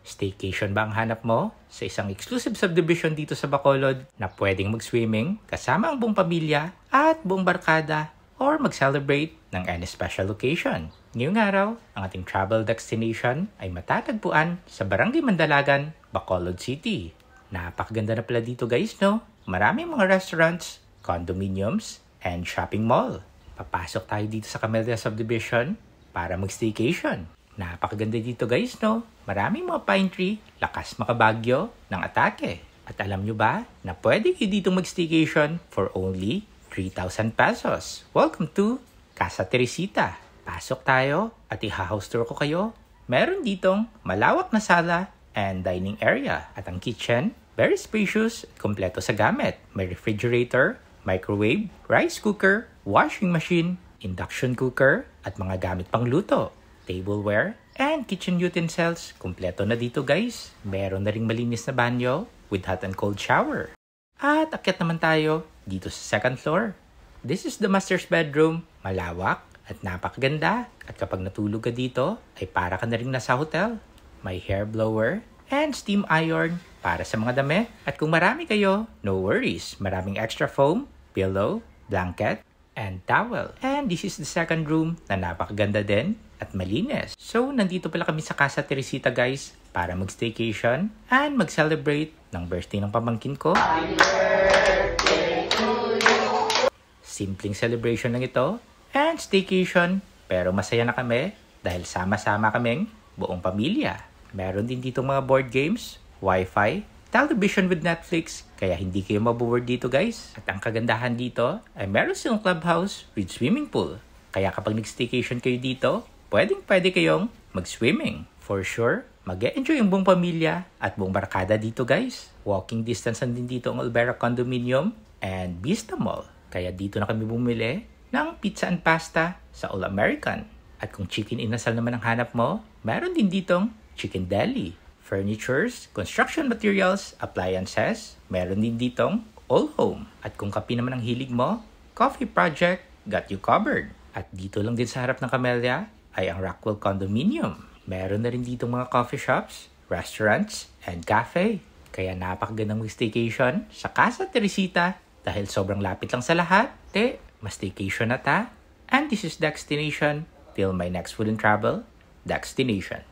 Staycation ba ang hanap mo sa isang exclusive subdivision dito sa Bacolod na pwedeng mag-swimming kasama ang buong pamilya at buong barkada or mag-celebrate ng any special occasion? Ngayong araw, ang ating travel destination ay matatagpuan sa Barangay Mandalagan, Bacolod City. Napakaganda na pala dito guys, no? Maraming mga restaurants, condominiums, and shopping mall. Papasok tayo dito sa Camellia Subdivision para mag-staycation. Napakaganda dito guys, no? Maraming mga pine tree, lakas makabagyo ng atake. At alam nyo ba na pwede kayo dito mag-staycation for only 3,000 pesos. Welcome to Casa Teresita. Pasok tayo at i-house tour ko kayo. Meron ditong malawak na sala and dining area. At ang kitchen, very spacious at kompleto sa gamit. May refrigerator, microwave, rice cooker, washing machine, induction cooker, at mga gamit pang luto. Tableware, and kitchen utensils. Kompleto na dito guys. Meron na ring malinis na banyo with hot and cold shower. At akyat naman tayo dito sa second floor. This is the master's bedroom. Malawak at napakaganda. At kapag natulog ka dito, ay para ka na rin nasa hotel. May hair blower and steam iron para sa mga dami. At kung marami kayo, no worries. Maraming extra foam, pillow, blanket, and towel. And this is the second room na napakaganda din at malinis. So, nandito pala kami sa Casa Teresita guys para mag-staycation and mag-celebrate ng birthday ng pamangkin ko. Happy birthday to you! Simpleng celebration lang ito and staycation, pero masaya na kami dahil sama-sama kaming buong pamilya. Meron din dito mga board games, wifi, television with Netflix, kaya hindi kayo maboboard dito guys. At ang kagandahan dito ay meron silang clubhouse with swimming pool. Kaya kapag nag-staycation kayo dito, pwede kayong mag-swimming. For sure, mag-e-enjoy yung buong pamilya at buong barkada dito guys. Walking distance din dito ang Olvera Condominium and Vista Mall. Kaya dito na kami bumili ng pizza and pasta sa All American. At kung chicken inasal naman ang hanap mo, meron din ditong chicken deli. Furnitures, construction materials, appliances, meron din ditong all home. At kung kape naman ang hilig mo, Coffee Project got you covered. At dito lang din sa harap ng Camellia ay ang Rockwell Condominium. Meron na rin ditong mga coffee shops, restaurants, and cafe. Kaya napakagandang staycation sa Casa Teresita dahil sobrang lapit lang sa lahat. Mas staycation na ta. And this is Destination till my next food and travel destination.